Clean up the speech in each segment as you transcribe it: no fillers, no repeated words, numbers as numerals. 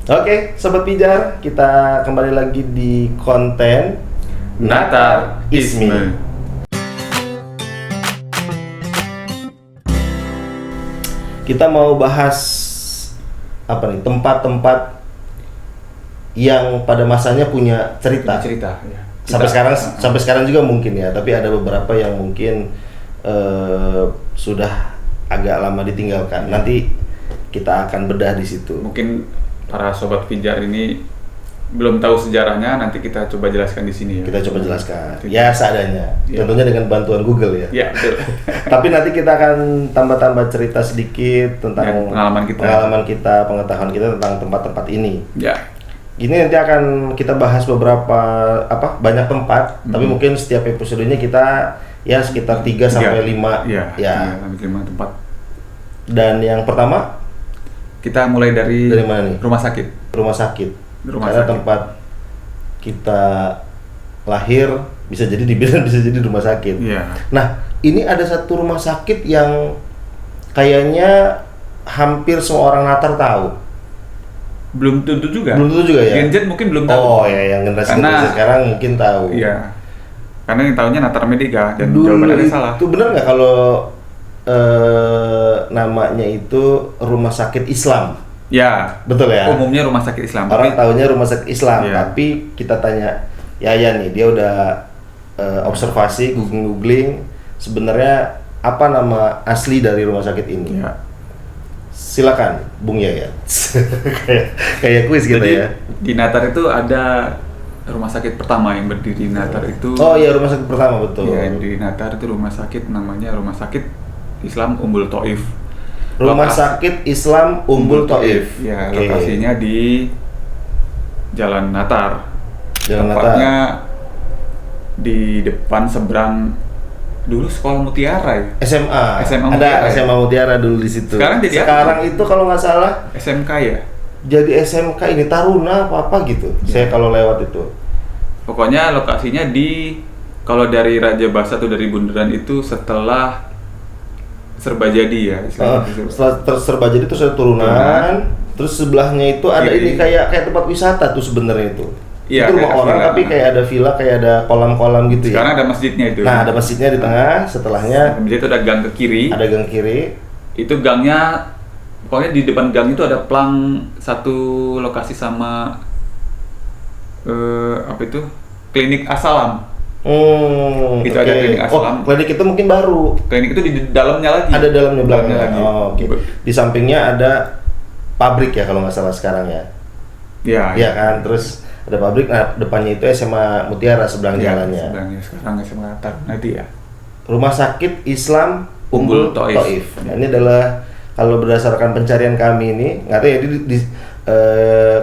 Oke, Sobat Pijar, kita kembali lagi di konten Natar Ismi. Kita mau bahas apa nih? Tempat-tempat yang pada masanya punya cerita. Ya. Sampai sekarang juga mungkin ya, tapi ada beberapa yang mungkin sudah agak lama ditinggalkan. Nanti kita akan bedah di situ. Mungkin para sobat Pijar ini belum tahu sejarahnya, nanti kita coba jelaskan di sini ya. Kita coba jelaskan. Ya seadanya. Ya. Tentunya dengan bantuan Google ya. Ya, betul. Tapi nanti kita akan tambah-tambah cerita sedikit tentang Dan pengalaman kita, pengetahuan kita tentang tempat-tempat ini. Ya. Ini nanti akan kita bahas beberapa banyak tempat, tapi mungkin setiap episodenya kita ya sekitar 3 sampai 5 ya. 5 tempat. Dan yang pertama kita mulai dari mana nih? rumah sakit. Karena tempat kita lahir bisa jadi dibilang bisa jadi rumah sakit. Iya. Nah, ini ada satu rumah sakit yang kayaknya hampir semua orang Natar tahu. Belum tentu juga ya. Gen Z mungkin belum tahu. Oh ya, yang generasi sekarang mungkin tahu. Iya. Karena yang tahunya Natar Medica dan Dulu jawabannya salah. Itu benar nggak kalau namanya itu rumah sakit Islam? Ya. Betul ya. Umumnya rumah sakit Islam. Orang tahunya rumah sakit Islam, Iya. tapi kita tanya Yaya nih, dia udah observasi, googling sebenarnya apa nama asli dari rumah sakit ini? Ya. Silakan, Bung Yaya. kayak kuis gitu. Jadi, ya. Di Natar itu ada rumah sakit pertama yang berdiri di Natar itu. Oh iya, rumah sakit pertama, betul. Ya, di Natar itu rumah sakit namanya Rumah Sakit Islam Umbul Thaif. Rumah Sakit Islam Umbul Thaif. Ya, Oke. lokasinya di Jalan Natar. Jalan Tepatnya di depan seberang dulu Sekolah Mutiara ya. SMA SMA ada Mutiara, SMA Mutiara dulu di situ. Sekarang jadi apa? Sekarang itu kalau nggak salah SMK ya. jadi SMK ini Taruna apa gitu. Saya kalau lewat itu. Pokoknya lokasinya di, kalau dari Raja Basa atau dari Bundaran itu setelah Serbajadi ya. Setelah Serbajadi itu saya turunan, terus sebelahnya itu ada ini kayak tempat wisata tuh sebenarnya itu. Iya, Itu rumah orang villa. tapi kayak ada villa, kayak ada kolam-kolam gitu. Sekarang ya. ada masjidnya itu. Nah, ada masjidnya di tengah, setelahnya Masjid itu ada gang ke kiri. ada gang kiri. Itu gangnya, pokoknya di depan gang itu ada plang satu lokasi sama apa itu, klinik Asalam. Itu oke. ada klinik Aslam. Oh, klinik itu mungkin baru. Klinik itu di dalamnya lagi. Ada dalamnya belakangnya lagi. Oh, oke. Di sampingnya ada pabrik ya kalau nggak salah sekarang ya. Iya kan, terus ada pabrik. Nah, depannya itu SMA Mutiara sebelah jalannya. Sebelahnya sekarang SMA Tarunadi ya. Rumah Sakit Islam Umbul Umbul Thaif. Thaif. Nah, ini adalah kalau berdasarkan pencarian kami ini, nggak tahu ya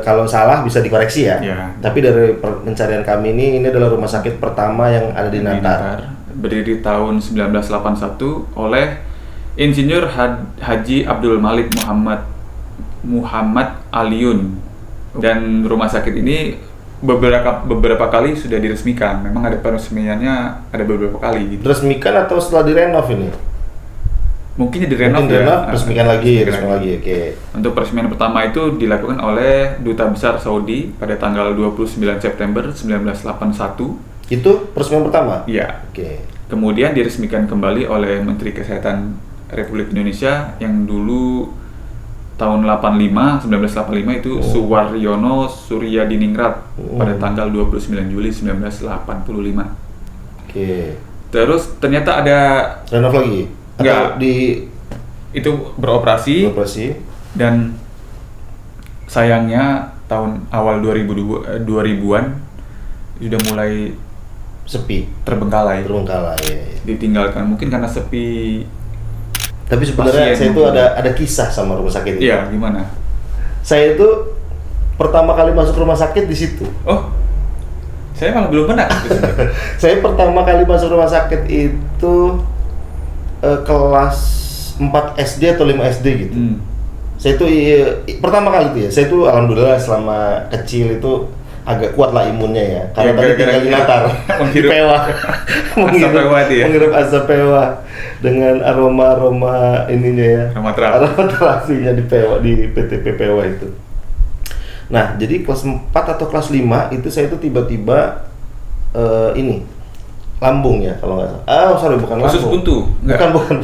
kalau salah bisa dikoreksi ya. Ya. Tapi dari pencarian kami ini adalah rumah sakit pertama yang ada di Natar. Berdiri tahun 1981 oleh Insinyur Haji Abdul Malik Muhammad Aliun. Dan rumah sakit ini beberapa kali sudah diresmikan. Memang ada peresmiannya ada beberapa kali gitu. Diresmikan atau setelah direnov ini? Mungkin direnov Mungkin direnov, resmikan lagi. Oke. Untuk peresmian pertama itu dilakukan oleh Duta Besar Saudi pada tanggal 29 September 1981. Itu peresmian pertama? Iya. Oke. Kemudian diresmikan kembali oleh Menteri Kesehatan Republik Indonesia yang dulu tahun 1985 itu Suwaryono Suryadiningrat pada tanggal 29 Juli 1985. Oke. Terus ternyata ada Renov lagi? Enggak, itu beroperasi dan sayangnya tahun awal 2000-an sudah mulai sepi, terbengkalai ya. Ditinggalkan mungkin karena sepi. Tapi sebenarnya saya itu ada kisah sama rumah sakit itu. Iya, gimana? Saya itu pertama kali masuk rumah sakit di situ. Oh, saya malah belum pernah. Saya pertama kali masuk rumah sakit itu kelas 4 SD atau 5 SD gitu. Saya itu pertama kali tuh ya. Saya itu alhamdulillah selama kecil itu agak kuat lah imunnya ya. Karena tadi tinggal di Natar, di Pewa, menghirup asap Pewa dengan aroma ininya ya. Aroma terapinya di Pewa, di PTP Pewa itu. Nah, jadi kelas 4 atau kelas 5 itu saya tuh tiba-tiba ini lambung ya kalau nggak salah. Oh sorry, bukan Usus lambung. buntu? Enggak. Bukan.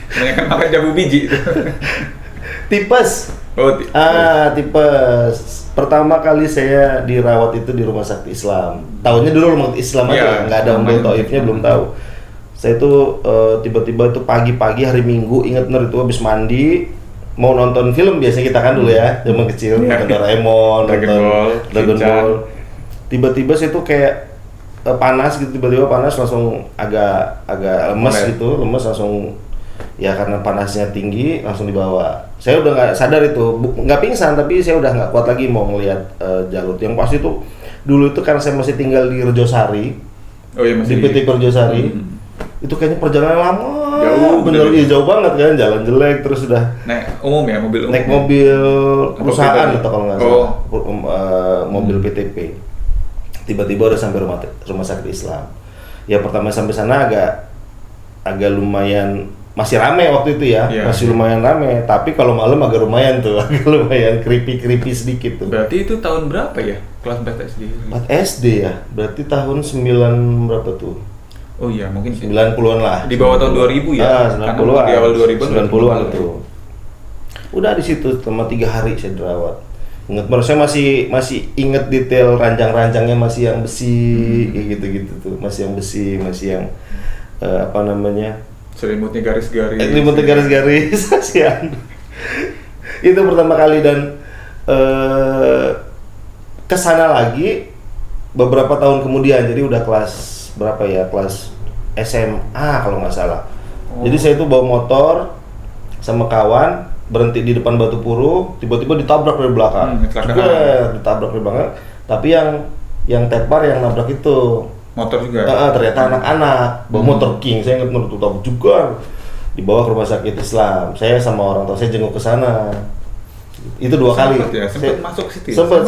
Kebanyakan makan jamu biji. Tipes. Oh, Tipes. Pertama kali saya dirawat itu di rumah sakit Islam. Tahunya dulu rumah sakit Islam aja, Iya, nggak ada Umbul Taifnya, belum tahu. Saya tuh tiba-tiba tuh pagi-pagi hari Minggu, ingat bener itu habis mandi mau nonton film biasanya kita kan dulu ya, zaman kecil nonton Doraemon, nonton Dragon Ball. Tiba-tiba saya tuh kayak panas gitu, tiba-tiba panas langsung agak lemes gitu, lemes langsung ya karena panasnya tinggi langsung dibawa. Saya udah nggak sadar itu, nggak pingsan tapi saya udah nggak kuat lagi mau ngelihat Jalut. Yang pasti tuh dulu itu karena saya masih tinggal di Rejosari, di PT Rejosari, itu kayaknya perjalanan lama, jauh, jauh banget kan, jalan jelek terus udah naik umum ya, mobil umum. Naik mobil perusahaan atau kalau nggak salah, mobil PTP. Tiba-tiba udah sampai rumah sakit Islam. Ya pertama sampai sana agak lumayan masih rame waktu itu ya, masih lumayan rame. Tapi kalau malam agak lumayan tuh, agak lumayan creepy sedikit tuh. Berarti itu tahun berapa ya? Kelas 4 SD? 4 SD ya, berarti tahun 9 berapa tuh? Oh iya, mungkin 90-an lah. Di bawah tahun 2000 ya? 90-an. Di awal 2000-an. 90-an itu. Udah di situ selama 3 hari saya dirawat. Ingat banget, saya masih inget detail ranjang-ranjangnya masih yang besi, kayak gitu-gitu tuh. Masih yang besi, masih yang apa namanya? Selimutnya garis-garis. Selimutnya garis-garis, kasihan. Itu pertama kali dan kesana lagi beberapa tahun kemudian, jadi udah kelas berapa ya, kelas SMA kalau nggak salah. Jadi saya itu bawa motor sama kawan berhenti di depan Batu Puru, tiba-tiba ditabrak dari belakang. Ditabrak dari belakang. Tapi yang tepar yang nabrak itu motor juga. Ternyata anak-anak bawa motor King. Saya ingat benar tuh juga dibawa ke rumah sakit Islam. Saya sama orang tua saya jenguk ke sana. Itu 2 kali. Ya, sempat masuk situ. Sempat.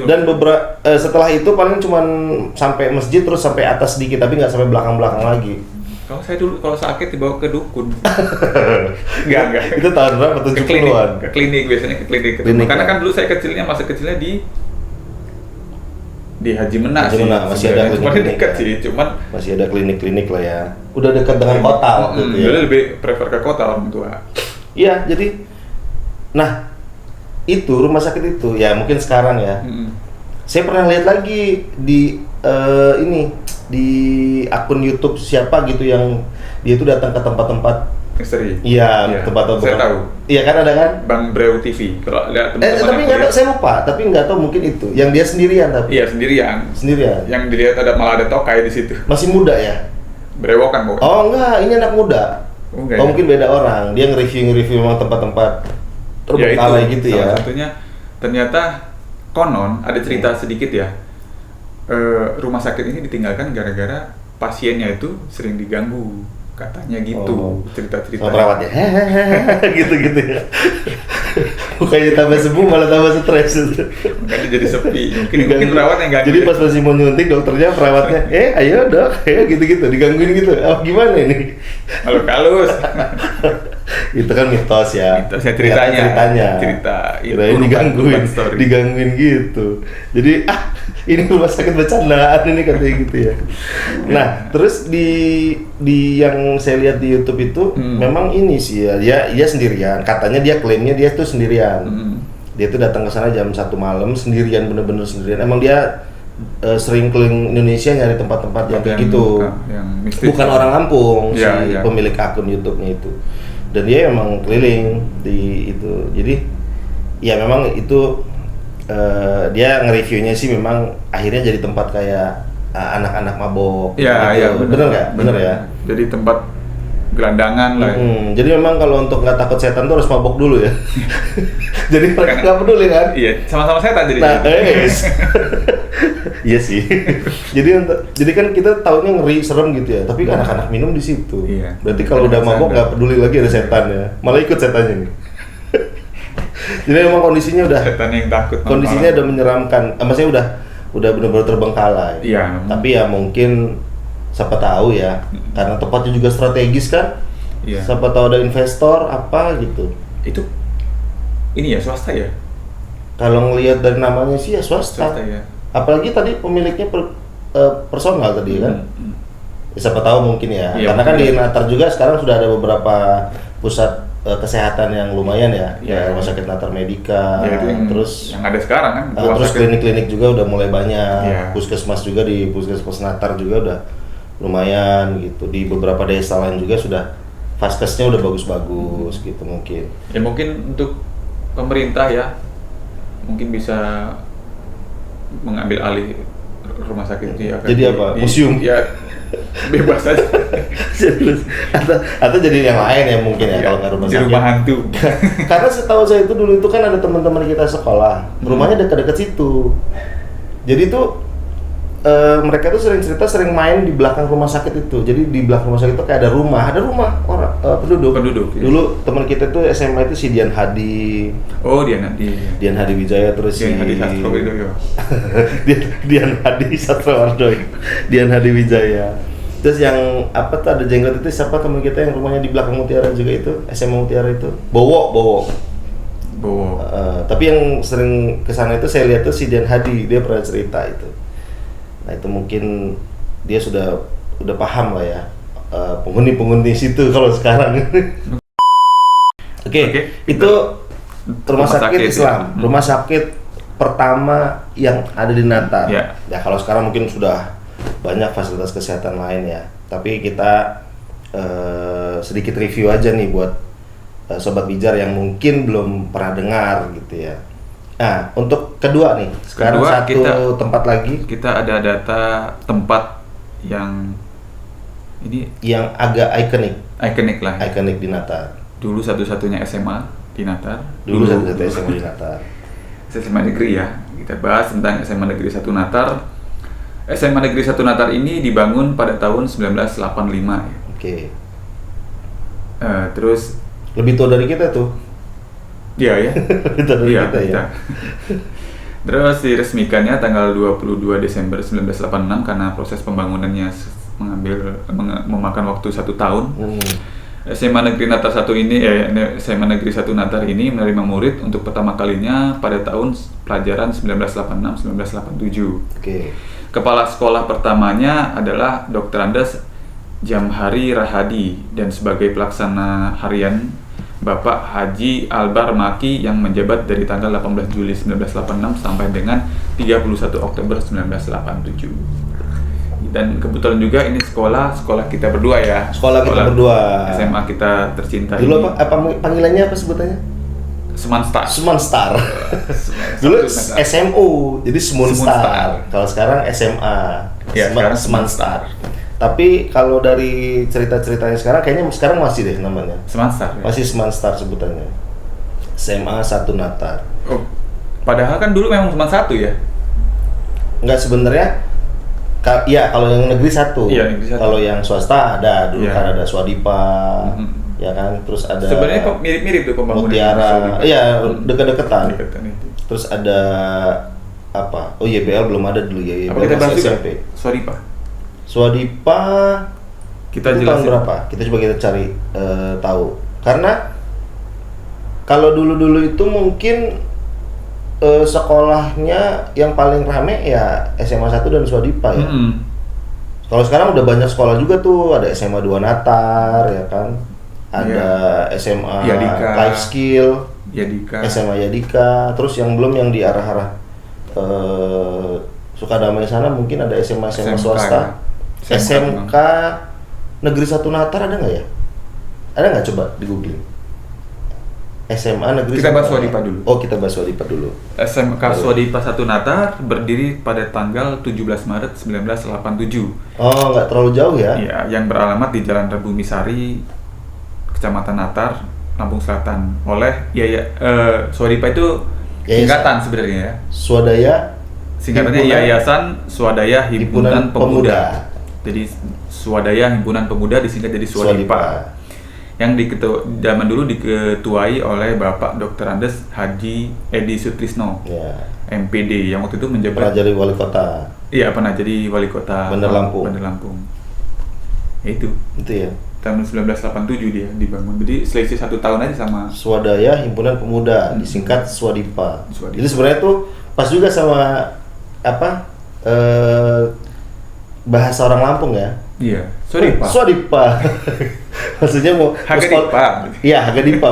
Dan setelah itu paling cuman sampai masjid terus sampai atas sedikit, tapi nggak sampai belakang-belakang lagi. Kalau saya dulu kalau sakit dibawa ke dukun. Enggak. Itu tahun berapa? 70-an. Ke klinik biasanya ke klinik. Karena kan dulu saya masa kecilnya di Haji Menak sih. Masih ada klinik. Dekat sih, cuman masih ada klinik-klinik lah ya. Udah dekat dengan kota waktu itu ya. Dulu lebih prefer ke kota orang tua. Iya, jadi nah itu rumah sakit itu ya mungkin sekarang ya. Saya pernah lihat lagi di di akun YouTube siapa gitu yang dia tuh datang ke tempat-tempat misteri. Iya, tempat-tempat. Saya tahu. Iya kan ada kan? Bang Breu TV. Kalau lihat teman-teman. Tapi nggak tahu, saya lupa. Tapi nggak tahu mungkin itu. Yang dia sendirian tapi. Iya sendirian. Yang dilihat malah ada tokai di situ. Masih muda ya? Brewokan bukan? Oh enggak, ini anak muda. Mungkin beda orang. Dia nge-review memang tempat-tempat terbengkalai gitu ya. Salah satunya ternyata konon ada cerita sedikit ya. Rumah sakit ini ditinggalkan gara-gara pasiennya itu sering diganggu, katanya gitu. Cerita-cerita perawatnya gitu-gitu ya. Bukannya tambah sembuh malah tambah stres. Makanya jadi sepi. Mungkin perawat yang ganggu. Jadi pas masih mau nyuntik dokternya perawatnya, ayo dok, gitu digangguin gitu. Oh gimana ini? Halus. Itu kan mitos ya. Ceritanya. Digangguin gitu. Jadi ini rumah sakit bercandaan ini katanya gitu ya. Nah, terus di yang saya lihat di YouTube itu memang ini sih ya, dia sendirian. Katanya dia klaimnya dia tuh sendirian. Dia tuh datang ke sana jam 1 malam sendirian, bener-bener sendirian. Emang dia sering keliling Indonesia nyari tempat-tempat yang kayak gitu. Bukan orang Lampung pemilik akun YouTube-nya itu. Dan dia memang keliling di itu. Jadi ya memang itu dia nge-reviewnya sih memang akhirnya jadi tempat kayak anak-anak mabok. Iya, bener nggak? Bener ya. Jadi tempat gelandangan lah. Jadi memang kalau untuk nggak takut setan tuh harus mabok dulu ya. Jadi mereka nggak peduli kan? Iya, sama-sama setan jadi. Nah, iya sih. jadi kan kita taunya ngeri, serem gitu ya. Tapi anak-anak minum di situ. Iya. Berarti kalau udah mabok nggak peduli lagi ada setan ya. Malah ikut setannya nih. Jadi memang kondisinya udah. Setan yang takut. Kondisinya udah menyeramkan. Maksudnya udah benar-benar terbengkalai. Iya. Tapi ya mungkin siapa tahu ya. Karena tempatnya juga strategis kan. Iya. Siapa tahu ada investor apa gitu. Itu ini ya swasta ya? Kalau ngelihat dari namanya sih ya swasta. ya. Apalagi tadi pemiliknya personal tadi kan. Siapa tahu mungkin ya. Iya, Karena kan mungkin. di Natar juga sekarang sudah ada beberapa pusat kesehatan yang lumayan ya. Iya. Rumah sakit Natar Medika, Ya, itu terus yang ada sekarang kan. terus klinik-klinik juga udah mulai banyak. Iya. Puskesmas juga di Puskesmas Natar juga udah lumayan gitu. Di beberapa desa lain juga sudah vaskesnya udah bagus-bagus gitu mungkin. Ya mungkin untuk pemerintah ya, mungkin bisa mengambil alih rumah sakit itu ya. Jadi apa? Museum? Ya bebas aja. atau jadi yang lain ya mungkin ya, kalau nggak rumah Di sakit. rumah hantu. Karena setahu saya itu dulu itu kan ada teman-teman kita sekolah, rumahnya dekat-dekat situ. Jadi tuh mereka tuh sering main di belakang rumah sakit itu. Jadi di belakang rumah sakit itu kayak ada rumah orang penduduk. Iya. Dulu teman kita tuh SMA itu si Dian Hadi. Oh, Dian Hadi Wijaya, terus Dian Hadi Sastrowidoyo. Dian Hadi Sastrowardoyo. Dian Hadi Wijaya. Terus yang apa tuh ada jenggot itu siapa teman kita yang rumahnya di belakang Mutiara juga itu, SMA Mutiara itu. Bowo. Tapi yang sering kesana itu saya lihat tuh si Dian Hadi, dia pernah cerita itu. Nah itu mungkin dia sudah paham lah ya penghuni situ kalau sekarang. Oke, itu rumah sakit Islam, ya. rumah sakit pertama yang ada di Natar. Ya. Ya kalau sekarang mungkin sudah banyak fasilitas kesehatan lain ya. Tapi kita sedikit review aja nih buat sobat bijar yang mungkin belum pernah dengar gitu ya. Nah, untuk kedua nih, sekarang tempat lagi. Kita ada data tempat yang ini yang agak ikonik lah. Ikonik di Natar. Dulu satu-satunya SMA di Natar. Dulu satu-satunya SMA di Natar. SMA negeri ya. Kita bahas tentang SMA Negeri 1 Natar. SMA Negeri 1 Natar ini dibangun pada tahun 1985 ya. Oke. Terus lebih tua dari kita tuh. Iya ya. Iya, kita ya. Terus diresmikannya tanggal 22 Desember 1986 karena proses pembangunannya memakan waktu 1 tahun. SMA Negeri Natar 1 ini SMA Negeri 1 Natar ini menerima murid untuk pertama kalinya pada tahun pelajaran 1986-1987. Oke. Kepala sekolah pertamanya adalah Dr. Andes Jamhari Rahadi dan sebagai pelaksana harian Bapak Haji Albar Maki yang menjabat dari tanggal 18 Juli 1986 sampai dengan 31 Oktober 1987. Dan kebetulan juga ini sekolah kita berdua ya. Sekolah kita berdua. SMA kita tercinta. Dulu apa panggilannya apa sebutannya? Seman Star. Dulu SMU, jadi Semun Star. Kalau sekarang SMA. Ya, Seman Star. Tapi kalau dari cerita-ceritanya sekarang kayaknya sekarang masih deh namanya. Seman Star. Ya? Masih Seman Star sebutannya. SMA 1 Natar. Oh, padahal kan dulu memang cuma 1 ya? Enggak sebenarnya. Ya kalau yang negeri 1. Iya, negeri 1. Kalau yang swasta ada dulu kan ada Swadipa. Ya kan, terus ada sebenarnya kok mirip-mirip tuh pembangunan Mutiara. Iya, dekat-dekatan. Itu. Terus ada apa? Oh YBL belum ada dulu ya. Apa kita bahas juga? SMP. Swadipa kita jelasin tahun berapa? Kita coba cari tahu. Karena kalau dulu itu mungkin sekolahnya yang paling rame ya SMA 1 dan Swadipa ya. Kalau sekarang udah banyak sekolah juga tuh, ada SMA 2 Natar ya kan. Ada SMA Yadika. Life Skill, SMA Yadika, terus yang belum yang di arah-arah Sukadamai sana mungkin ada SMA swasta. Ya. SMK Negeri 1 Natar ada nggak ya? Ada nggak, coba di googling. SMA Negeri Kita 1 bahas Natar. Swadipa dulu. Oh, kita bahas Swadipa dulu. SMK Swadipa 1 Natar berdiri pada tanggal 17 Maret 1987. Oh, nggak terlalu jauh ya? Ya, yang beralamat di Jalan Rebumisari, Kecamatan Natar, Lampung Selatan. Swadipa itu singkatan sebenarnya ya. Singkatannya Yayasan Swadaya Himpunan Pemuda. Jadi Swadaya Himpunan Pemuda disingkat jadi Swadipa. Yang zaman dulu diketuai oleh Bapak Dr. Andes Haji Edi Sutrisno, MPD, yang waktu itu menjabat pernah jadi wali kota. Iya, pernah jadi wali kota Bandar Lampung. Ya, itu ya. tahun 1987 dia dibangun. Jadi selisih 1 tahun aja sama Swadaya Himpunan Pemuda, disingkat Swadipa. Swadipa. Jadi sebenarnya tuh pas juga sama apa bahasa orang Lampung ya. Iya, Swadipa. Swadipa. Maksudnya mau Hagadipa. Iya, Hagadipa.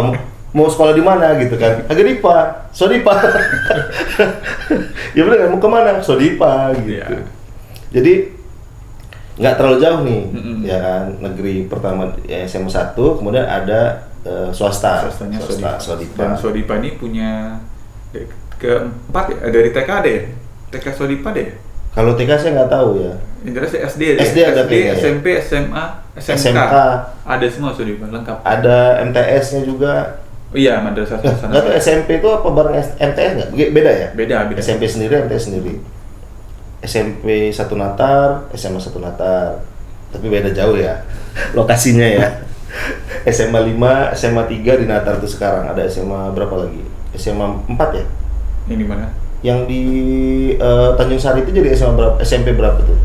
Mau sekolah di mana gitu kan? Hagadipa, Swadipa. Ya benar, mau kemana? Swadipa gitu. Iya. Jadi nggak terlalu jauh nih, Mm-mm. ya kan? Negeri pertama ya, SMA 1, kemudian ada swasta. Swastanya Swadipa. Dan Swadipa ini punya keempat ya, dari TK ada ya? TK Swadipa deh. Kalau TK saya nggak tahu ya. Yang jelas SD SD ada kayaknya, ya? SMP, SMA, SMK. SMK. Ada semua Swadipa lengkap. Ada MTS-nya juga. Oh iya, madrasah suasana. Nggak tahu SMP itu apa bareng MTS nggak? Beda ya? Beda. SMP sendiri, MTS sendiri. SMP 1 Natar, SMA 1 Natar. Tapi beda jauh ya lokasinya ya. SMA 5, SMA 3 di Natar tuh sekarang. Ada SMA berapa lagi? SMA 4 ya? Yang di mana? Yang di Tanjung Sari itu jadi SMA berapa? SMP berapa tuh?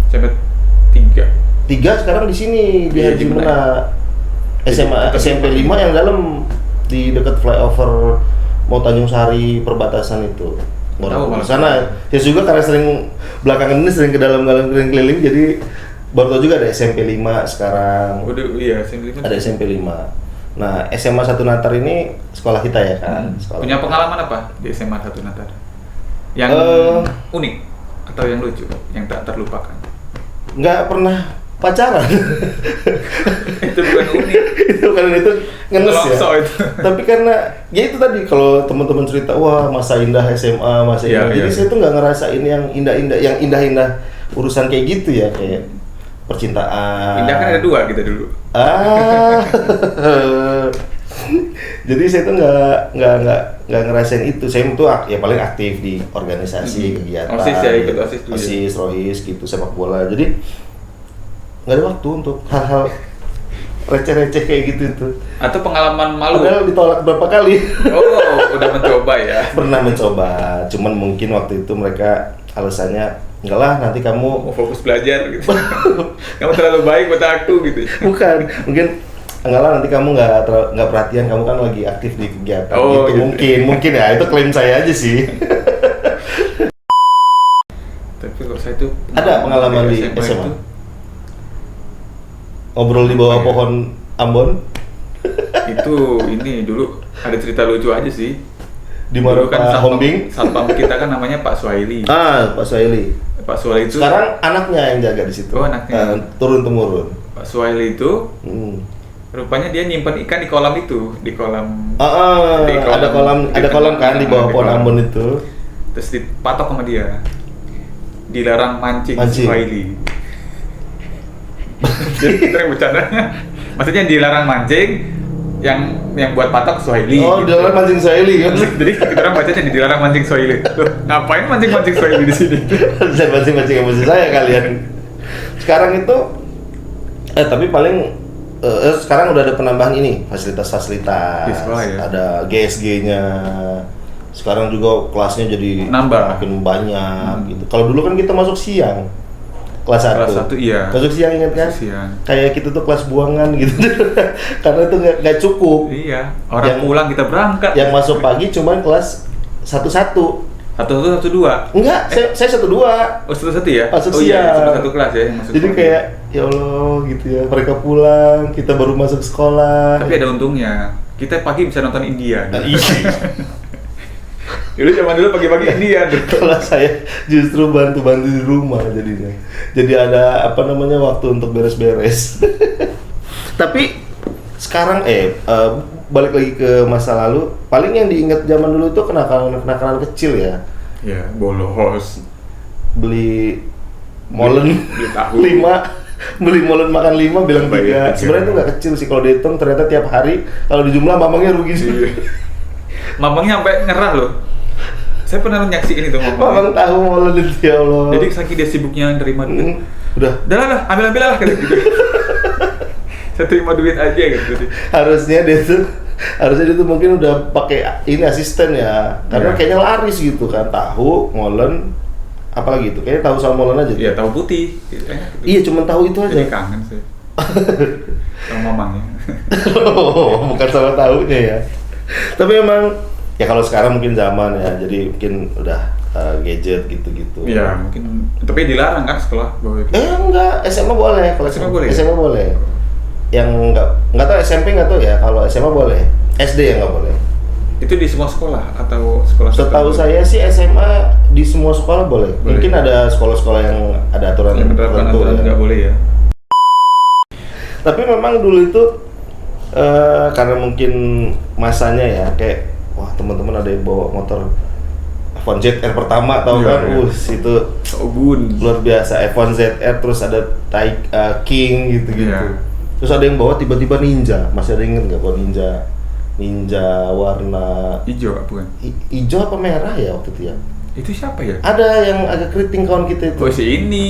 SMP 3. 3 sekarang di sini di Iya, Haji di mana? Mena. SMA SMP 5 yang dalam di dekat flyover mau Tanjung Sari perbatasan itu. Tahu Mau malah. ke sana. Ya juga karena sering belakangan ini sering ke dalam-dalam keliling-keliling jadi baru tahu juga ada SMP 5 sekarang. Udah iya, SMP 5. Ada SMP 5. Nah, SMA 1 Natar ini sekolah kita ya kan. Sekolah. Punya pengalaman apa di SMA 1 Natar? Yang unik atau yang lucu, yang tak terlupakan? Nggak pernah pacaran. Itu bukan unik. itu ngenes ya. Ngelongso itu. Tapi karena ya itu tadi kalau teman-teman cerita wah masa indah SMA, masa Iya, indah. Jadi iya. saya tuh nggak ngerasain yang indah-indah urusan kayak gitu ya, kayak percintaan. Indah kan ada 2 kita dulu. Jadi saya tuh nggak ngerasain itu. Saya tuh ya paling aktif di organisasi, kegiatan. OSIS ya, ikut OSIS dulu ya. OSIS, ROIS gitu, sepak bola. Jadi nggak ada waktu untuk hal-hal receh-receh kayak gitu tuh. Atau pengalaman malu? Padahal ditolak berapa kali. Oh, udah mencoba ya. Pernah mencoba, cuman mungkin waktu itu mereka alasannya enggak lah nanti kamu Mau fokus belajar gitu. Kamu terlalu baik buat aku gitu. bukan mungkin enggak lah nanti kamu nggak perhatian, kamu kan lagi aktif di kegiatan Oh, gitu. gitu. Mungkin ya itu klaim saya aja sih. Tapi kalau saya tuh Ada pengalaman di SMA? itu, Ngobrol di bawah Apa ya? pohon Ambon itu ini dulu ada cerita lucu aja sih. di mana Dulu kan Pak Hombing. satpam kita kan namanya Pak Suhaili. Pak Suhaili. Pak Suhaili itu Sekarang anaknya yang jaga di situ. Oh, anaknya. Turun temurun. Pak Suhaili itu Hmm. rupanya dia nyimpan ikan di kolam itu, di kolam. Di Ada kolam kan di bawah di pohon kolam. Ambon itu. Terus dipatok sama dia. Dilarang mancing Mancing. Suhaili. Jadi kita yang bercandanya, maksudnya dilarang mancing, yang buat patok Suhaili. Oh, gitu. dilarang mancing Suhaili kan. Jadi kita orang bacanya dilarang mancing Suhaili. Loh, ngapain mancing Suhaili di sini? Bisa mancing emosi saya kalian. Sekarang itu tapi paling sekarang udah ada penambahan ini fasilitas-fasilitas. Di sekolah ya? Ada GSG-nya. Sekarang juga kelasnya jadi Nambah. makin banyak gitu. Kalau dulu kan kita masuk siang. Kelas 1. Kelas 1 iya. Masuk siang ingat kan? Masuk siang. Kayak kita tuh kelas buangan gitu. Karena itu nggak cukup. Iya, orang Yang- pulang kita berangkat. Yang masuk pagi cuman kelas 1-1. 1-1-1-2. Enggak, saya 1-2. Oh, 1-1 ya? Masuk Oh iya, siang. satu kelas ya yang masuk. Jadi pagi. kayak ya Allah gitu ya, mereka pulang, kita baru masuk sekolah. Tapi ada untungnya. Kita pagi bisa nonton India. Nah, iya. Dulu zaman dulu pagi-pagi India. Kalau saya justru bantu-bantu di rumah jadinya. Jadi ada apa namanya waktu untuk beres-beres. Tapi sekarang balik lagi ke masa lalu, paling yang diingat zaman dulu itu kenakalan kecil ya. Ya, bolos. Beli molen Beli tahu. 5, beli molen makan 5 bilang 3. Bayar 3. Sebenarnya itu nggak kecil sih kalau dihitung, ternyata tiap hari kalau dijumlah mamangnya rugi sih. Iya. Mamangnya sampai nyerah loh. Saya pernah nyaksiin itu Mamang mamang. tahu molen itu ya Allah. Jadi saking dia sibuknya nerima duit. Udah Udah lah, ambil lah gitu. Saya terima duit aja gitu. harusnya dia tuh mungkin udah pakai ini asisten ya, karena Iya. kayaknya laris gitu kan, tahu molen apalagi itu kayaknya tahu sama molen aja tuh. Iya, tahu putih. Gitu, enak gitu. Iya, cuma tahu itu aja. Jadi kangen sih. Sama mamang ya. Oh, bukan sama tahunya ya. Tapi emang ya kalau sekarang mungkin zaman ya, jadi mungkin udah gadget gitu-gitu. Iya, mungkin. Tapi dilarang kan sekolah bawa itu. Enggak, SMA boleh. Kalau SMA boleh? SMA boleh. Yang enggak tahu SMP enggak tahu ya. Kalau SMA boleh. SD yang enggak boleh. Itu di semua sekolah atau sekolah Setahu tertentu? saya sih SMA di semua sekolah boleh. Mungkin ada sekolah-sekolah yang ada aturan yang menerapkan tertentu aturan ya. nggak boleh ya. Tapi memang dulu itu karena mungkin masanya ya, kayak wah teman-teman ada yang bawa motor F1 ZR pertama, tahu Iya, kan? iya. Itu Shogun. luar biasa. F1 ZR, terus ada King gitu-gitu. Iya. Terus ada yang bawa tiba-tiba Ninja. Masih ada yang inget nggak bawa Ninja? Ninja warna Hijau bukan? hijau apa merah ya waktu itu ya? Itu siapa ya? Ada yang agak keriting kawan kita itu. Oh si ini.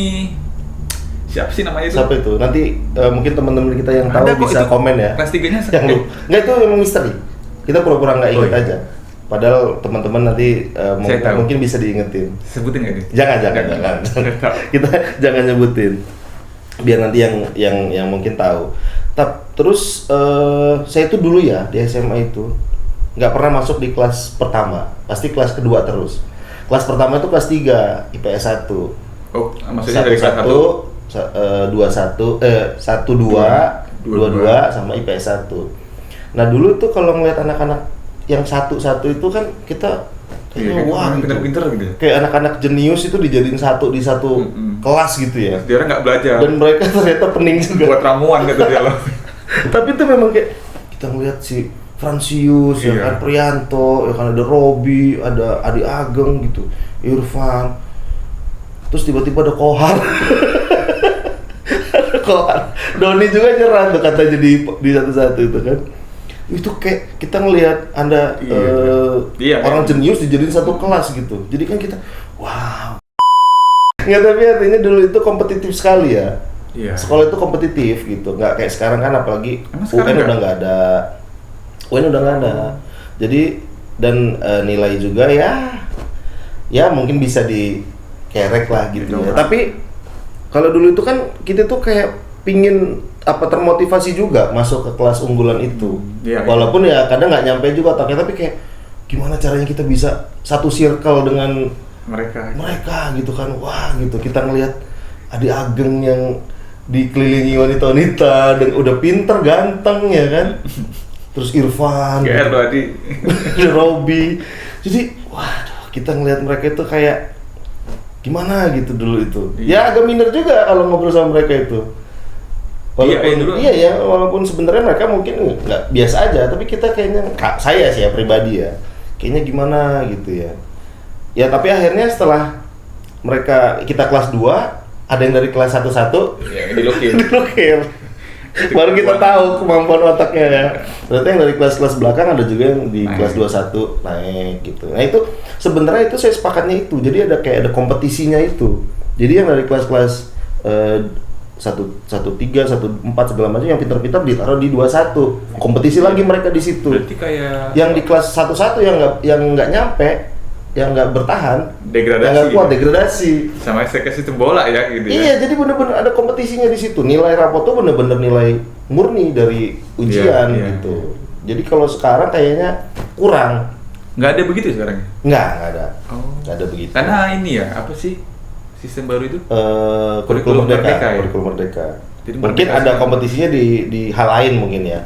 Siapa sih namanya itu? Siapa itu? Nanti mungkin teman-teman kita yang tahu Ada kok, bisa itu komen ya. kelas 3-nya Yang lu, nggak, itu emang misteri. Kita pura-pura nggak inget iya. aja. Padahal teman-teman nanti Saya tahu. mungkin bisa diingetin. Sebutin nggak nih? Jangan. Kita jangan nyebutin. Biar nanti yang mungkin tahu. Terus saya itu dulu ya di SMA itu nggak pernah masuk di kelas pertama. Pasti kelas kedua terus. Kelas pertama itu kelas 3 IPS 1. Oh, maksudnya dari kelas 1 1 2 sama IPS 1. Nah dulu tuh kalau ngeliat anak-anak yang satu itu kan kita iya, kayaknya wah gitu. pinter-pinter gitu ya. Kayak anak-anak jenius itu dijadiin satu di satu kelas gitu ya. Dia nggak belajar. Dan mereka ternyata pening juga. Buat ramuan gitu dia loh. Tapi itu memang kayak kita ngeliat si Fransius, ya Iya. kan Prianto, ya kan ada Robi, ada Adi Ageng gitu, Irfan. Terus tiba-tiba ada Kohar. Ada Kohar. Doni juga nyerah tuh katanya di satu-satu itu kan. Itu kayak kita ngelihat Anda Iya, orang jenius dijadiin satu kelas gitu. Jadi kan kita wow. Nggak, tapi artinya dulu itu kompetitif sekali ya. Iya. Sekolah itu kompetitif gitu, nggak kayak sekarang kan, apalagi Emang sekarang UN nggak? udah nggak ada. UN udah nggak ada. Jadi dan nilai juga ya mungkin bisa dikerek lah gitu ya. Didongkrak. Tapi kalau dulu itu kan kita tuh kayak pingin termotivasi juga masuk ke kelas unggulan itu. Iya, Walaupun ya kadang nggak nyampe juga otaknya, tapi kayak gimana caranya kita bisa satu circle dengan mereka gitu kan. Wah gitu, kita ngelihat Adi Ageng yang dikelilingi wanita-wanita dan udah pinter, ganteng ya kan. Terus Irfan, GR tuh Adi. Robi. Jadi waduh, kita ngelihat mereka itu kayak gimana gitu dulu itu. Ya agak minder juga kalau ngobrol sama mereka itu. Walaupun walaupun sebenarnya mereka mungkin nggak biasa aja, tapi kita kayaknya, saya sih ya pribadi ya, kayaknya gimana gitu ya. Ya tapi akhirnya setelah kita kelas 2, ada yang dari kelas 1 Ya, dilukir. baru kita tahu kemampuan otaknya ya. Ternyata yang dari kelas-kelas belakang ada juga yang di kelas 21 naik gitu. Nah itu sebenarnya itu saya sepakatnya itu. Jadi ada kayak ada kompetisinya itu. Jadi yang dari kelas-kelas 1, 3, 1, 4 segala macam yang pintar-pintar ditaruh di 21. Kompetisi lagi mereka di situ. Berarti kayak Yang di kelas 1 yang nggak nyampe, yang nggak bertahan, degradasi. yang nggak kuat, gitu. degradasi. Sama eksekusi sistem bola ya gitu ya. Iya, jadi bener-bener ada kompetisinya di situ. Nilai rapot tuh bener-bener nilai murni dari ujian Iya. gitu. Jadi kalau sekarang kayaknya kurang. Nggak ada begitu sekarang? Nggak ada. Oh. Nggak ada begitu. Karena ini ya, apa sih sistem baru itu? Kurikulum Merdeka Merdeka. ya? Kurikulum Merdeka. Jadi Mungkin Merdeka ada sekarang. kompetisinya di hal lain mungkin ya.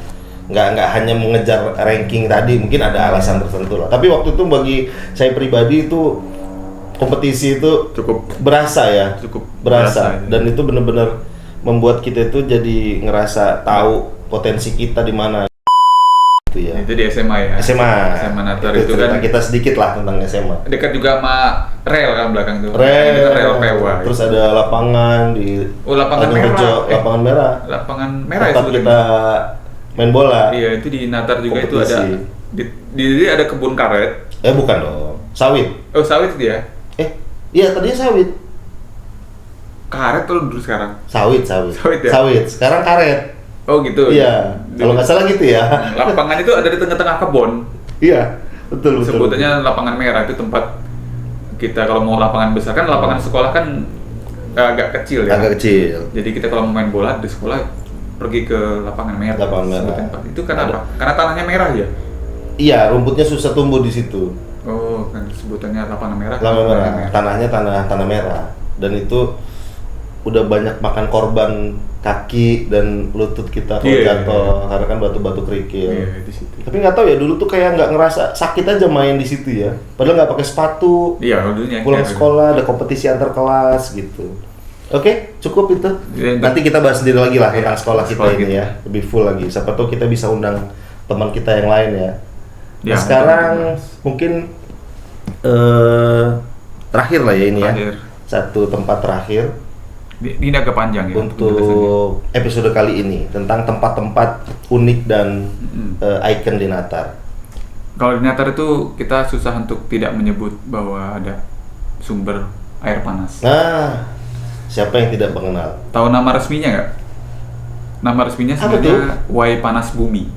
Nggak hanya mengejar ranking tadi, mungkin ada alasan tertentu lah. Tapi waktu itu bagi saya pribadi itu kompetisi itu Cukup berasa ya, Cukup berasa. berasa, ya. Dan itu benar-benar membuat kita itu jadi ngerasa tahu potensi kita di mana gitu ya. itu di SMA ya. SMA Natar itu itu cerita kan kita sedikit lah tentang SMA. dekat juga sama rel kan belakang tuh. Rel, Itu rel Pewa. terus ada lapangan di Oh, lapangan merah. lapangan merah. Lapangan merah Tempat itu kita main bola. Iya, itu di Natar juga itu ada Kompetisi. di ada kebun karet. Bukan dong, sawit. Oh, sawit dia. Iya tadinya sawit. Karet tuh dulu sekarang. Sawit ya? Sawit. Sekarang karet. Oh, gitu. Iya. Kalau nggak salah gitu ya. Lapangan itu ada di tengah-tengah kebun. Iya. Betul. Sebutannya lapangan merah, itu tempat kita kalau mau lapangan besar kan lapangan sekolah kan agak kecil ya. Agak kecil. Jadi kita kalau mau main bola di sekolah pergi ke lapangan merah. Lapangan merah. Sebutan tempat. Itu kenapa? Karena tanahnya merah ya? Iya, rumputnya susah tumbuh di situ. Oh, kan sebutannya lapangan merah. Lapangan merah. Tanahnya tanah merah. Dan itu udah banyak makan korban kaki dan lutut kita kalau jatuh karena kan batu-batu kerikil. Di situ. Tapi nggak tahu ya, dulu tuh kayak nggak ngerasa sakit aja main di situ ya. Padahal nggak pakai sepatu. Iya, dulunya. Pulang sekolah ada kompetisi antar kelas gitu. Oke, cukup itu. Nanti kita bahas sendiri lagi lah tentang sekolah kita ini ya, lebih full lagi. Siapa tahu kita bisa undang teman kita yang lain ya. Nah, sekarang mungkin terakhir lah ya ini ya. Satu tempat terakhir. Ini agak panjang ya untuk episode kali ini tentang tempat-tempat unik dan icon di Natar. Kalau di Natar itu kita susah untuk tidak menyebut bahwa ada sumber air panas. Nah, siapa yang tidak mengenal? Tahu nama resminya nggak? Nama resminya sebenarnya Wai Panas Bumi.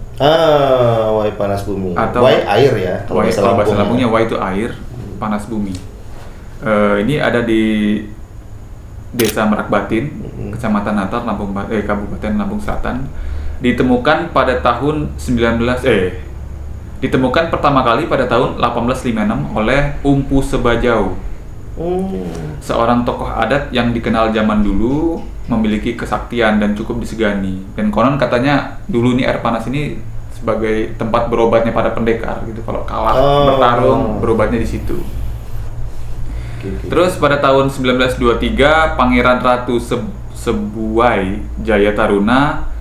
Wai Panas Bumi. Atau Wai air ya. Kalau bahasa Lampungnya Wai itu air, Panas Bumi. Ini ada di Desa Merak Batin, Kecamatan Natar, Kabupaten Lampung Selatan. Ditemukan pada tahun ditemukan pertama kali pada tahun 1856 oleh Umpu Sebajau. Seorang tokoh adat yang dikenal zaman dulu, memiliki kesaktian dan cukup disegani. Dan konon katanya dulu nih air panas ini sebagai tempat berobatnya para pendekar gitu. Kalau kalah bertarung, berobatnya di situ. Terus pada tahun 1923 Pangeran Ratu Sebuai Jaya Taruna,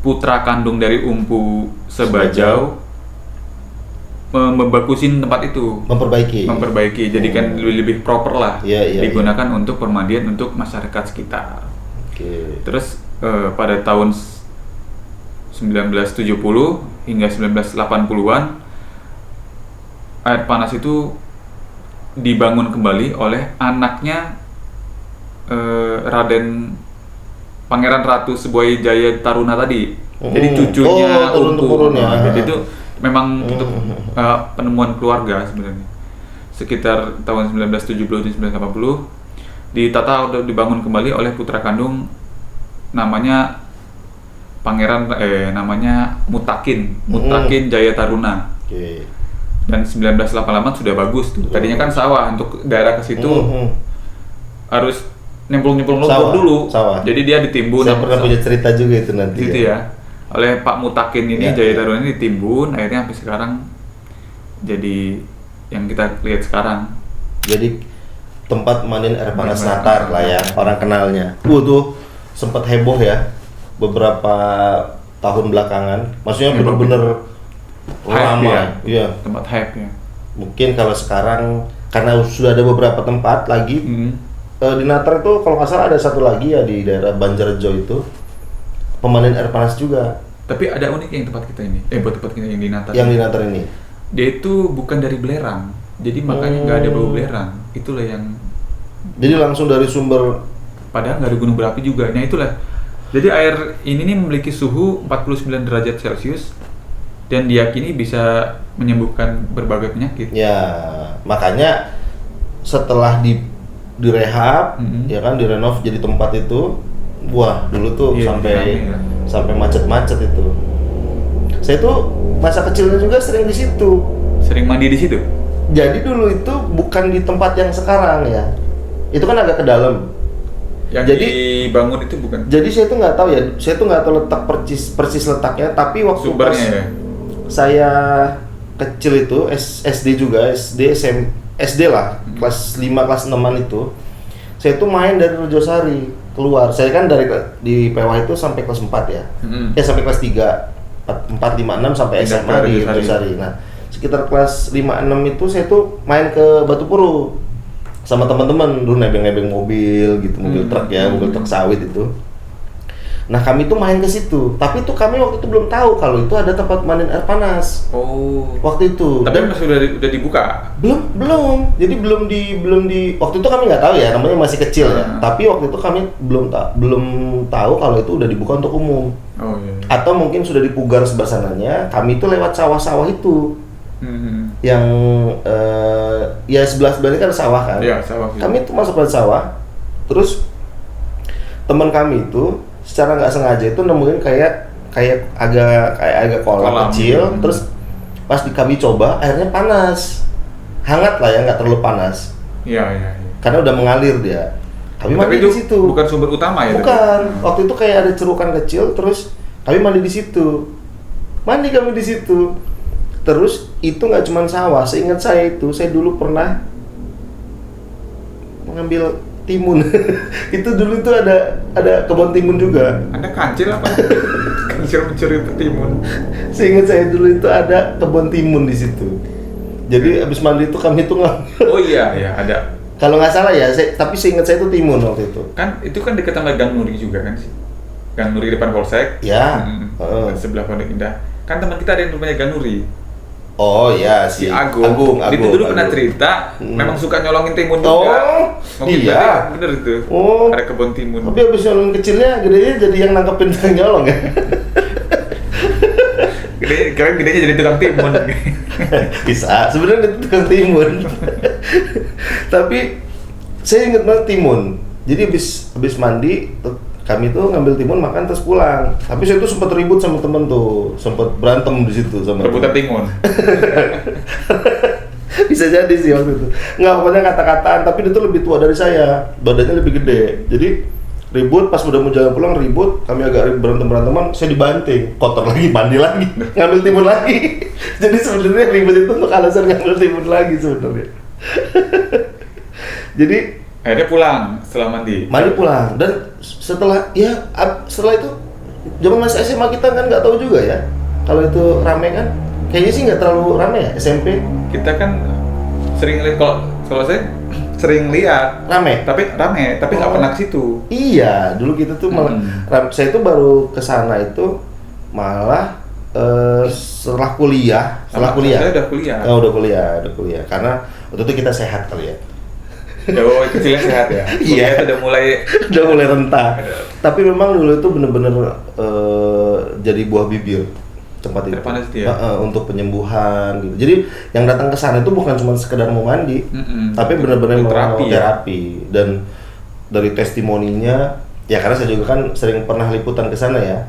putra kandung dari Umpu Sebajau, membagusin tempat itu, memperbaiki, jadikan lebih proper lah, digunakan untuk permandian untuk masyarakat sekitar. Terus pada tahun 1970 hingga 1980-an air panas itu dibangun kembali oleh anaknya Raden Pangeran Ratu Sebuai Jaya Taruna tadi. Jadi cucunya turun-temurunnya. Jadi itu memang untuk penemuan keluarga sebenarnya. Sekitar tahun 1970-1980 ditata untuk dibangun kembali oleh putra kandung namanya namanya Mutakin Jaya Taruna. Dan 1988 sudah bagus tuh. Tadinya kan sawah, untuk daerah ke situ harus nyemplung lumpur dulu. Jadi dia ditimbun. Saya pernah punya cerita juga itu nanti. Gitu ya. Oleh Pak Mutakin ini, Jaya Taruna ini ditimbun, akhirnya sampai sekarang jadi yang kita lihat sekarang. Jadi tempat mandiin air panas Natar lah ya, orang kenalnya. Tuh sempat heboh ya beberapa tahun belakangan. Maksudnya bener-bener ramai, tempat hype ya. Mungkin kalau sekarang karena sudah ada beberapa tempat lagi di Natar itu, kalau nggak salah ada satu lagi ya di daerah Banjarjo itu pemandian air panas juga. Tapi ada unik yang tempat kita ini, buat tempat kita yang di Natar. Yang di Natar ini, dia itu bukan dari belerang, jadi makanya nggak ada bau belerang. Itulah yang. Jadi langsung dari sumber. Padahal nggak ada gunung berapi juga. Nah itulah. Jadi air ini nih memiliki suhu 49 derajat Celcius. Dan diyakini bisa menyembuhkan berbagai penyakit. Ya, makanya setelah direhab, ya kan, direnov jadi tempat itu, wah dulu tuh sampai macet-macet itu. Saya tuh masa kecilnya juga sering di situ. Sering mandi di situ? Jadi dulu itu bukan di tempat yang sekarang ya. Itu kan agak ke dalam. Yang dibangun itu bukan. Jadi saya tuh nggak tahu ya. Saya tuh nggak tahu letak persis letaknya. Tapi waktu sumbernya ya. Saya kecil itu SD juga, SD lah, kelas 5 kelas 6-an itu. Saya tuh main dari Rejosari keluar. Saya kan di PWH itu sampai kelas 4 ya. Sampai kelas 3, 4, 5, 6 sampai SMA di Rejosari. Nah, sekitar kelas 5 6 itu saya tuh main ke Batu Puru sama teman-teman, dulu nebeng-nebeng mobil gitu, mobil truk ya, mobil truk sawit itu. Nah kami tuh main ke situ, tapi tuh kami waktu itu belum tahu kalau itu ada tempat mandiin air panas. Waktu itu. Tapi masih udah dibuka? Belum. Jadi belum di. Waktu itu kami nggak tahu ya, namanya masih kecil ya. Tapi waktu itu kami belum tahu kalau itu udah dibuka untuk umum. Atau mungkin sudah dipugar sebelah sananya. Kami itu lewat sawah-sawah itu. Yang ya sebelah-sebelahnya kan sawah kan. Iya, sawah. Kami tuh masuk ke sawah. Terus teman kami itu secara nggak sengaja itu nemuin kayak agak kolam kecil, terus pas kami coba airnya panas, hangat lah ya, nggak terlalu panas. Iya. Karena udah mengalir dia. Kami mandi di situ. Bukan sumber utama ya? Bukan. Waktu itu kayak ada cerukan kecil, terus kami mandi di situ. Mandi kami di situ. Terus itu nggak cuma sawah. Seingat saya itu, saya dulu pernah mengambil timun. Itu dulu itu ada kebun timun juga. Anda kancil apa? Kancil mencuri timun. Seingat saya dulu itu ada kebun timun di situ. Jadi abis mandi itu kami tuh ngambil. Oh iya ada. Kalau nggak salah ya, tapi seingat saya itu timun waktu itu. Kan itu kan dekat sama Gang Nuri juga kan sih. Gang Nuri depan Polsek. Ya. Sebelah Pondok Indah. Kan teman kita ada yang rumahnya Gang Nuri. Oh iya, si Agung. Itu dulu pernah cerita, memang suka nyolongin timun juga. Mungkin iya. Bener itu. Ada kebun timun. Tapi abis nyolong kecilnya, gedenya jadi yang nangkepin yang nyolong ya. Gedenya jadi tukang timun. Bisa, sebenarnya itu tukang timun. Tapi saya ingat banget timun. Jadi abis mandi, kami tuh ngambil timun, makan, terus pulang. Tapi saya tuh sempat ribut sama temen tuh, sempat berantem di situ sama rebutan timun. Bisa jadi sih waktu itu. Nggak, pokoknya kata-kataan, tapi dia tuh lebih tua dari saya, badannya lebih gede. Jadi ribut, pas udah mau jalan pulang ribut, kami agak berantem-beranteman, saya dibanting, kotor lagi, mandi lagi, ngambil timun lagi. Jadi sebenarnya ribut itu untuk alasan ngambil timun lagi sebenarnya. Jadi akhirnya pulang setelah mandi pulang, dan setelah itu zaman masih SMA kita kan nggak tahu juga ya kalau itu rame kan, kayaknya sih nggak terlalu rame ya SMP. Kita kan sering lihat, kalau saya sering lihat tapi nggak pernah ke situ. Iya, dulu kita tuh malah saya tuh baru ke sana itu malah setelah kuliah. Saya udah kuliah. Udah kuliah karena waktu itu kita sehat kali ya. Kecilnya sehat ya. Iya, udah mulai rentah. Tapi memang dulu itu bener-bener jadi buah bibir tempat itu. Panas ya. Untuk penyembuhan gitu. Jadi yang datang ke sana itu bukan cuma sekedar mau mandi, tapi benar-benar mau terapi. Dan dari testimoninya, ya karena saya juga kan sering pernah liputan ke sana ya.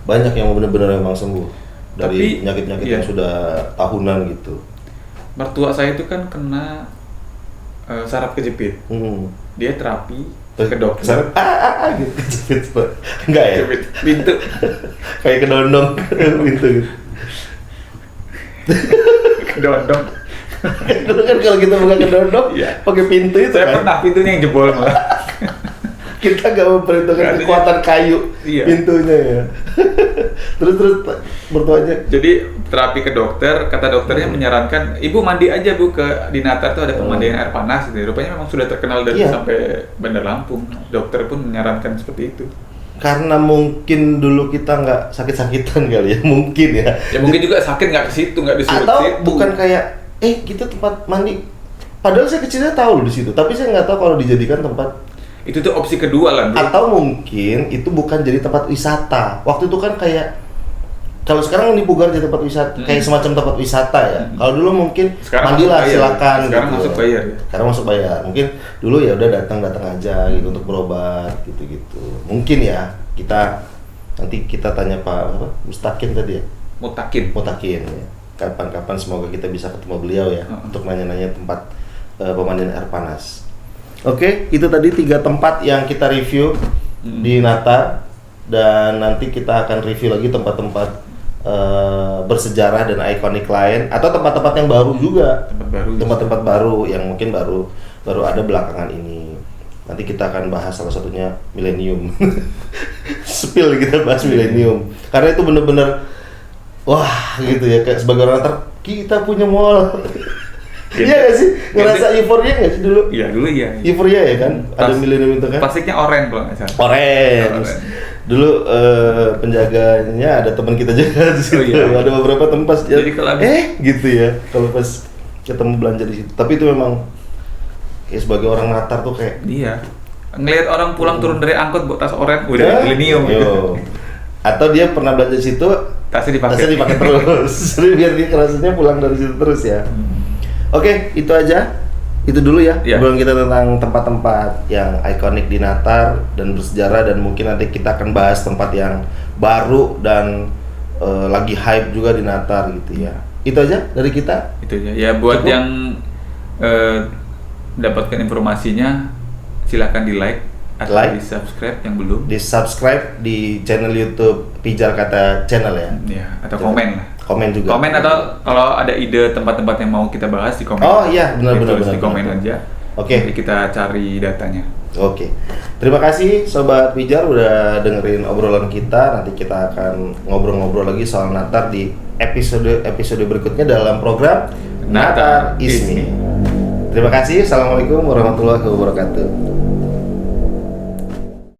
Banyak yang benar-benar memang sembuh dari penyakit-penyakit yang sudah tahunan gitu. Mertua saya itu kan kena saraf kejepit. Dia terapi ke dokter. Saraf gitu kejepit. Enggak ya? Kejepit pintu. Kayak kedondong pintu gitu. Kedondong. Itu kan kalau kita buka kedondong, pakai pintu itu saya kan. pernah pintunya yang jebol malah. Kita nggak memperhitungkan kekuatan kayu pintunya ya. terus bertuanya. Jadi terapi ke dokter, kata dokternya menyarankan ibu mandi aja bu di Natar tuh ada pemandian air panas gitu. Rupanya memang sudah terkenal dari sampai Bandar Lampung. Dokter pun menyarankan seperti itu. Karena mungkin dulu kita nggak sakit-sakitan kali ya, mungkin ya. Ya mungkin juga sakit nggak ke situ, nggak disuruh atau situ. Bukan kayak kita tempat mandi. Padahal saya kecilnya tahu di situ, tapi saya nggak tahu kalau dijadikan tempat. Itu tuh opsi kedua lah. Atau mungkin itu bukan jadi tempat wisata. Waktu itu kan kayak kalau sekarang ini Pugar jadi tempat wisata, kayak semacam tempat wisata ya. Kalau dulu mungkin mandilah silakan. Sekarang gitu. masuk bayar ya. Sekarang masuk bayar. Mungkin dulu ya udah datang aja gitu untuk berobat gitu. Mungkin ya nanti kita tanya Pak Mustaqim tadi ya. Mutakin ya. Kapan-kapan semoga kita bisa ketemu beliau ya untuk nanya-nanya tempat pemandian air panas. Oke, itu tadi 3 tempat yang kita review di Natar, dan nanti kita akan review lagi tempat-tempat bersejarah dan ikonik lain, atau tempat-tempat yang baru juga, tempat-tempat baru yang mungkin baru ada belakangan ini. Nanti kita akan bahas salah satunya Millennium. Spill kita bahas Millennium karena itu bener-bener wah gitu ya, kayak sebagai orang Natar kita punya mall. Iya nggak sih? Ngerasa euforia nggak sih dulu? Iya dulu iya. Euforia ya kan? Ada Millennium itu kan? Plastiknya oranye kalau nggak salah. Orange. Dulu penjaganya ada teman kita juga di situ. Ada beberapa tempat. Jadi kalau gitu ya. Kalau pas ketemu belanja di situ. Tapi itu memang kayak sebagai orang Natar tuh kayak. Iya. Ngelihat orang pulang turun dari angkot bawa tas oranye, udah Millennium gitu. Atau dia pernah belanja situ, tasnya dipakai terus. Jadi biar dia kerasanya pulang dari situ terus ya. Oke, itu aja itu dulu ya, Iya. obrolan kita tentang tempat-tempat yang ikonik di Natar dan bersejarah, dan mungkin nanti kita akan bahas tempat yang baru dan lagi hype juga di Natar gitu ya. Itu aja dari kita. Itu aja. Ya buat Cukup. yang dapatkan informasinya silahkan di like atau Like. di subscribe yang belum. Di subscribe di channel YouTube Pijar Kata Channel ya. Ya, atau komen lah. Komen juga. Komen atau kalau ada ide tempat-tempat yang mau kita bahas di komen. Oh iya, benar, benar, Ditulis di benar, komen benar. aja. Oke. Nanti kita cari datanya. Oke. Terima kasih Sobat Pijar udah dengerin obrolan kita. Nanti kita akan ngobrol-ngobrol lagi soal Natar di episode berikutnya dalam program Natar is Me. Terima kasih. Assalamualaikum warahmatullahi wabarakatuh.